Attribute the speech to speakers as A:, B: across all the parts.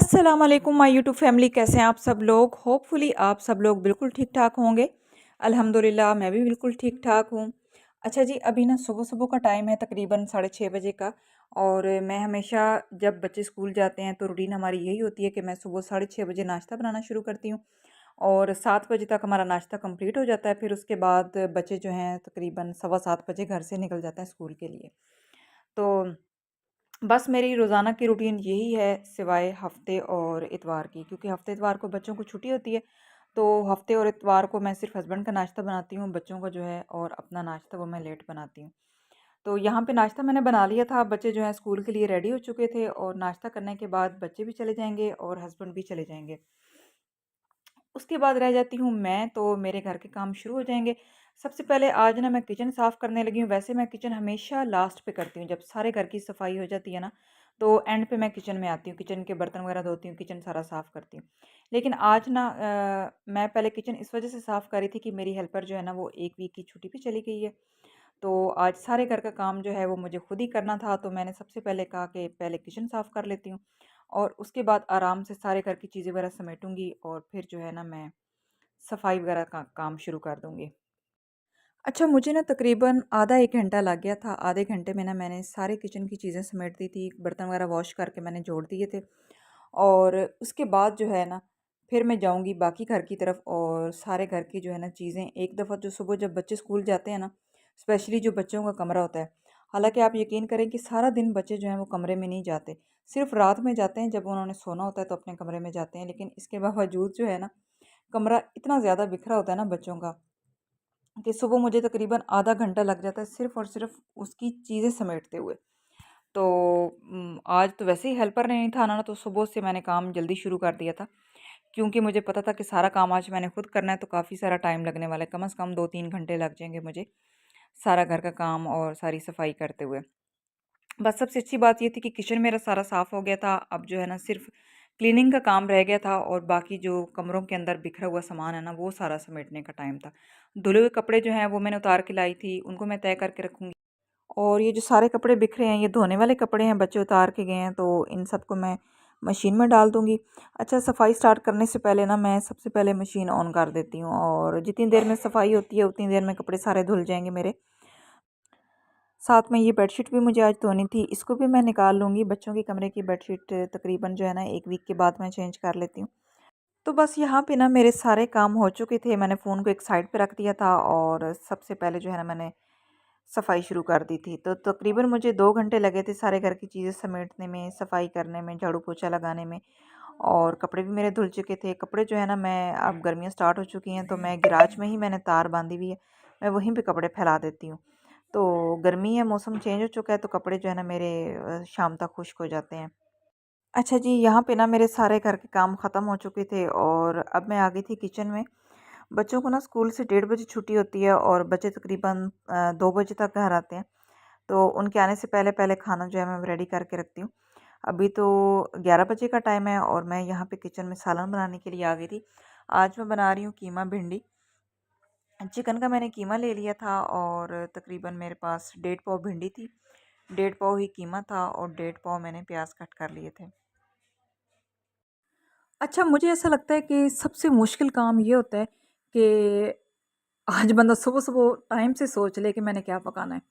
A: अस्सलाम वालेकुम my YouTube family, कैसे हैं आप सब लोग। होपफुली आप सब लोग बिल्कुल ठीक ठाक होंगे। अल्हम्दुलिल्लाह मैं भी बिल्कुल ठीक ठाक हूँ। अच्छा जी, अभी ना सुबह सुबह का टाइम है, तकरीबन 6:30 बजे का। और मैं हमेशा जब बच्चे स्कूल जाते हैं तो रूटीन हमारी यही होती है कि मैं सुबह 6:30 बजे नाश्ता बनाना शुरू करती हूँ और 7 बजे तक हमारा नाश्ता कंप्लीट हो जाता है। फिर उसके बाद बच्चे जो हैं तकरीबन 7:15 बजे घर से निकल जाते हैं स्कूल के लिए। तो बस मेरी रोज़ाना की रूटीन यही है, सिवाय हफ़्ते और इतवार की, क्योंकि हफ़्ते इतवार को बच्चों को छुट्टी होती है। तो हफ़्ते और इतवार को मैं सिर्फ़ हस्बैंड का नाश्ता बनाती हूँ, बच्चों का जो है और अपना नाश्ता वो मैं लेट बनाती हूँ। तो यहाँ पे नाश्ता मैंने बना लिया था, बच्चे जो हैं स्कूल के लिए रेडी हो चुके थे और नाश्ता करने के बाद बच्चे भी चले जाएँगे और हस्बैंड भी चले जाएँगे। उसके बाद रह जाती हूँ मैं, तो मेरे घर के काम शुरू हो जाएँगे। सबसे पहले आज ना मैं किचन साफ़ करने लगी हूँ। वैसे मैं किचन हमेशा लास्ट पे करती हूँ, जब सारे घर की सफाई हो जाती है ना, तो एंड पे मैं किचन में आती हूँ, किचन के बर्तन वगैरह धोती हूँ, किचन सारा साफ़ करती हूँ। लेकिन आज ना मैं पहले किचन इस वजह से साफ़ कर रही थी कि मेरी हेल्पर जो है ना वो 1 वीक की छुट्टी पे चली गई है। तो आज सारे घर का काम जो है वो मुझे खुद ही करना था, तो मैंने सबसे पहले कहा कि पहले किचन साफ़ कर लेती हूँ और उसके बाद आराम से सारे घर की चीज़ें वगैरह समेटूँगी और फिर जो है ना मैं सफाई वगैरह का काम शुरू कर दूँगी। अच्छा, मुझे ना तकरीबन आधा 1 घंटा लग गया था। आधे घंटे में ना मैंने सारे किचन की चीज़ें समेट दी थी, बर्तन वगैरह वॉश करके मैंने जोड़ दिए थे। और उसके बाद जो है ना, फिर मैं जाऊँगी बाकी घर की तरफ और सारे घर की जो है ना चीज़ें एक दफ़ा, जो सुबह जब बच्चे स्कूल जाते हैं ना, स्पेशली जो बच्चों का कमरा होता है। हालाँकि आप यकीन करें कि सारा दिन बच्चे जो हैं वो कमरे में नहीं जाते, सिर्फ़ रात में जाते हैं, जब उन्होंने सोना होता है तो अपने कमरे में जाते हैं। लेकिन इसके बावजूद जो है ना, कमरा इतना ज़्यादा बिखरा होता है ना बच्चों का, कि सुबह मुझे तकरीबन आधा घंटा लग जाता है सिर्फ़ और सिर्फ़ उसकी चीज़ें समेटते हुए। तो आज तो वैसे ही हेल्पर नहीं था ना, तो सुबह से मैंने काम जल्दी शुरू कर दिया था, क्योंकि मुझे पता था कि सारा काम आज मैंने खुद करना है, तो काफ़ी सारा टाइम लगने वाला है। कम से कम 2-3 घंटे लग जाएँगे मुझे, सारा घर का काम और सारी सफाई करते हुए। बस सबसे अच्छी बात ये थी कि किचन मेरा सारा साफ़ हो गया था। अब जो है ना सिर्फ़ क्लीनिंग का काम रह गया था और बाकी जो कमरों के अंदर बिखरा हुआ सामान है ना, वो सारा समेटने का टाइम था। धुले हुए कपड़े जो हैं वो मैंने उतार के लाई थी, उनको मैं तय करके रखूँगी। और ये जो सारे कपड़े बिखरे हैं, ये धोने वाले कपड़े हैं, बच्चे उतार के गए हैं, तो इन सबको मैं मशीन में डाल दूँगी। अच्छा, सफाई स्टार्ट करने से पहले ना मैं सबसे पहले मशीन ऑन कर देती हूँ और जितनी देर में सफाई होती है उतनी देर में कपड़े सारे धुल जाएँगे मेरे। साथ में ये बेडशीट भी मुझे आज धोनी थी, इसको भी मैं निकाल लूँगी। बच्चों के कमरे की बेडशीट तकरीबन जो है ना 1 वीक के बाद मैं चेंज कर लेती हूँ। तो बस यहाँ पे ना मेरे सारे काम हो चुके थे। मैंने फ़ोन को एक साइड पे रख दिया था और सबसे पहले जो है ना मैंने सफाई शुरू कर दी थी। तो तकरीबन मुझे 2 घंटे लगे थे सारे घर की चीज़ें समेटने में, सफाई करने में, झाड़ू पोछा लगाने में। और कपड़े भी मेरे धुल चुके थे। कपड़े जो है ना, मैं अब गर्मियाँ स्टार्ट हो चुकी हैं तो मैं गिराज में ही मैंने तार बांधी हुई है, मैं वहीं पे कपड़े फैला देती हूँ। तो गर्मी है, मौसम चेंज हो चुका है, तो कपड़े जो है ना मेरे शाम तक खुश्क हो जाते हैं। अच्छा जी, यहाँ पे ना मेरे सारे घर के काम ख़त्म हो चुके थे और अब मैं आ गई थी किचन में। बच्चों को ना स्कूल से 1:30 बजे छुट्टी होती है और बच्चे तकरीबन 2 बजे तक घर आते हैं। तो उनके आने से पहले-पहले खाना जो है मैं रेडी करके रखती हूँ। अभी तो 11 बजे का टाइम है और मैं यहाँ पे किचन में सालन बनाने के लिए आ गई थी। आज मैं बना रही हूँ कीमा भिंडी। चिकन का मैंने कीमा ले लिया था और तकरीबन मेरे पास 1.5 पाव भिंडी थी, 1.5 पाव ही कीमा था और 1.5 पाव मैंने प्याज कट कर लिए थे। अच्छा, मुझे ऐसा लगता है कि सबसे मुश्किल काम ये होता है कि आज बंदा सुबह-सुबह टाइम से सोच ले कि मैंने क्या पकाना है।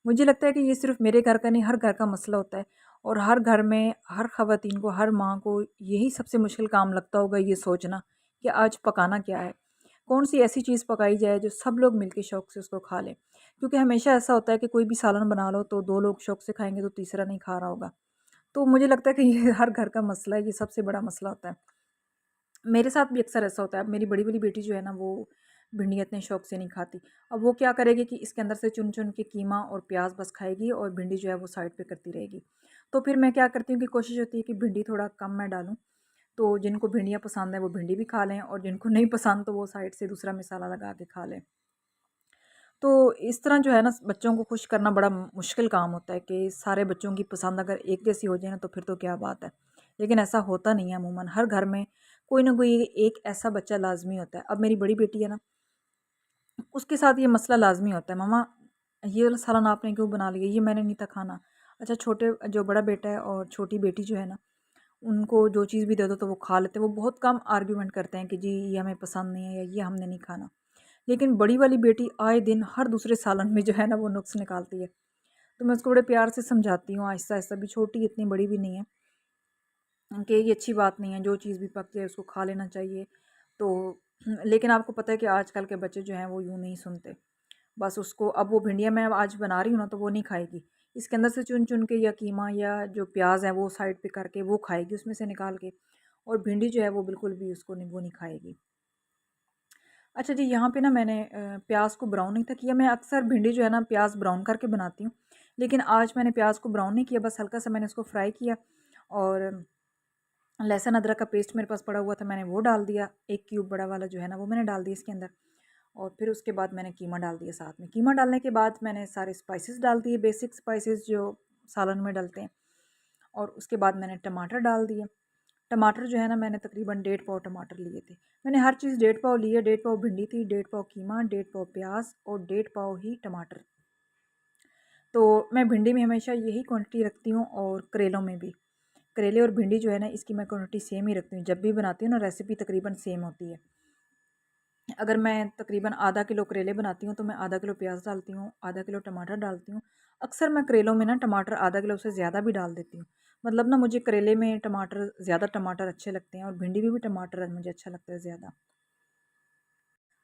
A: मुझे लगता है कि ये सिर्फ़ मेरे घर का नहीं, हर घर का मसला होता है और हर घर में हर ख़वातीन को, हर माँ को यही सबसे मुश्किल काम लगता होगा, ये सोचना कि आज पकाना क्या है? कौन-सी ऐसी चीज़ पकाई जाए जो सब लोग मिल के शौक़ से उसको खा लें। क्योंकि हमेशा ऐसा होता है कि कोई भी सालन बना लो तो 2 लोग शौक़ से खाएँगे तो तीसरा नहीं खा रहा होगा। तो मुझे लगता है कि ये हर घर का मसला है, ये सबसे बड़ा मसला होता है। मेरे साथ भी अक्सर ऐसा होता है। अब मेरी बड़ी वाली बेटी जो है ना, वो भिंडियाँ इतने शौक से नहीं खाती। अब वो क्या करेगी कि इसके अंदर से चुन-चुन के कीमा और प्याज़ बस खाएगी और भिंडी जो है वो साइड पे करती रहेगी। तो फिर मैं क्या करती हूँ कि कोशिश होती है कि भिंडी थोड़ा कम मैं डालूँ, तो जिनको भिंडियाँ पसंद है वो भिंडी भी खा लें और जिनको नहीं पसंद तो वो साइड से दूसरा मसाला लगा के खा लें। तो इस तरह जो है ना, बच्चों को खुश करना बड़ा मुश्किल काम होता है कि सारे बच्चों की पसंद अगर एक जैसी हो जाए ना तो फिर तो क्या बात है। लेकिन ऐसा होता नहीं है अमूमन, हर घर में कोई ना कोई एक ऐसा बच्चा लाज़मी होता है। अब मेरी बड़ी बेटी है ना, उसके साथ ये मसला लाज़मी होता है, मम्मा ये वाला सालन आपने क्यों बना लिया? ये मैंने नहीं था खाना। अच्छा, छोटे जो बड़ा बेटा है और छोटी बेटी जो है ना, उनको जो चीज़ भी दे दो तो वो खा लेते हैं। वो बहुत कम आर्ग्यूमेंट करते हैं कि जी ये हमें पसंद नहीं है या ये हमने नहीं खाना। लेकिन बड़ी वाली बेटी आए दिन हर दूसरे सालन में जो है ना वो नुक्स निकालती है। तो मैं उसको बड़े प्यार से समझाती हूँ आहिस्ता-आहिस्ता, भी छोटी है, इतनी बड़ी भी नहीं है, कि ये अच्छी बात नहीं है, जो चीज़ भी पक जाए उसको खा लेना चाहिए। तो लेकिन आपको पता है कि आजकल के बच्चे जो हैं वो यूँ नहीं सुनते। बस उसको, अब वो भिंडियाँ मैं आज बना रही हूँ ना तो वो नहीं खाएगी। इसके अंदर से चुन-चुन के या कीमा या जो प्याज़ है वो साइड पे करके वो खाएगी उसमें से निकाल के, और भिंडी जो है वो बिल्कुल भी उसको नहीं, वो नहीं खाएगी। अच्छा जी, यहाँ पे ना मैंने प्याज़ को ब्राउन नहीं था किया। मैं अक्सर भिंडी जो है ना प्याज़ ब्राउन करके बनाती हूँ। लेकिन आज मैंने प्याज़ को ब्राउन नहीं किया, बस हल्का-सा मैंने इसको फ्राई किया, और लहसुन अदरक का पेस्ट मेरे पास पड़ा हुआ था, मैंने वो डाल दिया। 1 क्यूब बड़ा वाला जो है ना वो मैंने डाल दिया इसके अंदर, और फिर उसके बाद मैंने कीमा डाल दिया साथ में। कीमा डालने के बाद मैंने सारे स्पाइसेस डाल दिए, बेसिक स्पाइसेस जो सालन में डलते हैं, और उसके बाद मैंने टमाटर डाल दिए। टमाटर जो है ना मैंने तकरीबन 1.5 पाव टमाटर लिए थे। मैंने हर चीज़ 1.5 पाव लिए, 1.5 पाव भिंडी थी, 1.5 पाव कीमा, 1.5 पाव प्याज और 1.5 पाव ही टमाटर। तो मैं भिंडी में हमेशा यही क्वांटिटी रखती हूँ, और करेलों में भी। करेले और भिंडी जो है ना इसकी मैं क्वांटिटी सेम ही रखती हूँ, जब भी बनाती हूँ ना रेसिपी तकरीबन सेम होती है। अगर मैं तकरीबन आधा किलो करेले बनाती हूँ तो मैं आधा किलो प्याज डालती हूँ, आधा किलो टमाटर डालती हूँ। अक्सर मैं करेलों में ना टमाटर आधा किलो से ज़्यादा भी डाल देती हूँ। मतलब ना मुझे करेले में टमाटर, ज़्यादा टमाटर अच्छे लगते हैं, और भिंडी में भी टमाटर मुझे अच्छा लगता है ज़्यादा।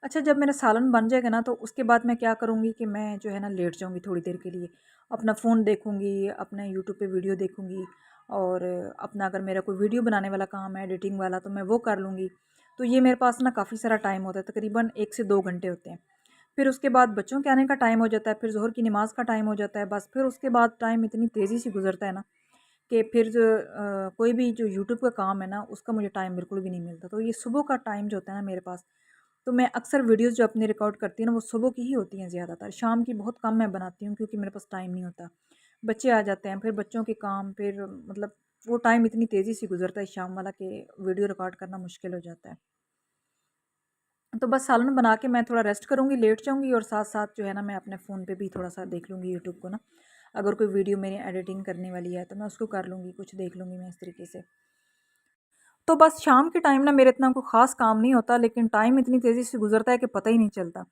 A: अच्छा, जब मेरा सालन बन जाएगा ना तो उसके बाद मैं क्या करूँगी कि मैं जो है ना लेट जाऊँगी थोड़ी देर के लिए। अपना फ़ोन देखूँगी, अपना यूट्यूब पे वीडियो देखूँगी, और अपना अगर मेरा कोई वीडियो बनाने वाला काम है, एडिटिंग वाला, तो मैं वो कर लूँगी। तो ये मेरे पास ना काफ़ी सारा टाइम होता है, तकरीबन 1 से 2 घंटे होते हैं। फिर उसके बाद बच्चों के आने का टाइम हो जाता है, फिर ज़ोहर की नमाज़ का टाइम हो जाता है। बस फिर उसके बाद टाइम इतनी तेज़ी से गुज़रता है ना कि फिर जो कोई भी जो यूट्यूब का काम है ना उसका मुझे टाइम बिल्कुल भी नहीं मिलता। तो ये सुबह का टाइम जो होता है ना मेरे पास, तो मैं अक्सर वीडियोज़ जो अपनी रिकॉर्ड करती हूँ ना वो सुबह की ही होती हैं ज़्यादातर। शाम की बहुत कम मैं बनाती हूँ क्योंकि मेरे पास टाइम नहीं होता। बच्चे आ जाते हैं, फिर बच्चों के काम, फिर मतलब वो टाइम इतनी तेज़ी से गुज़रता है शाम वाला कि वीडियो रिकॉर्ड करना मुश्किल हो जाता है। तो बस सालन बना के मैं थोड़ा रेस्ट करूँगी, लेट जाऊँगी, और साथ-साथ जो है ना मैं अपने फ़ोन पे भी थोड़ा-सा देख लूँगी यूट्यूब को ना। अगर कोई वीडियो मेरी एडिटिंग करने वाली है तो मैं उसको कर लूँगी, कुछ देख लूँगी मैं इस तरीके से। तो बस शाम के टाइम ना मेरा इतना कोई ख़ास काम नहीं होता, लेकिन टाइम इतनी तेज़ी से गुज़रता है कि पता ही नहीं चलता।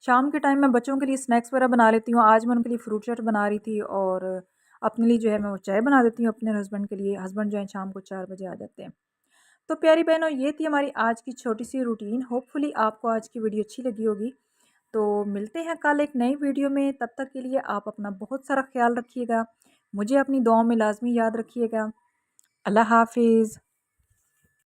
A: शाम के टाइम मैं बच्चों के लिए स्नैक्स वगैरह बना लेती हूँ। आज मैं उनके लिए फ्रूट चाट बना रही थी, और अपने लिए जो है मैं वो चाय बना देती हूँ अपने हस्बैंड के लिए। हस्बैंड जो है शाम को 4 बजे आ जाते हैं। तो प्यारी बहनों, ये थी हमारी आज की छोटी-सी रूटीन। होपफुली आपको आज की वीडियो अच्छी लगी होगी। तो मिलते हैं कल एक नई वीडियो में, तब तक के लिए आप अपना बहुत सारा ख़्याल रखिएगा। मुझे अपनी दुआओं में लाज़मी याद रखिएगा। अल्लाह हाफ़िज़।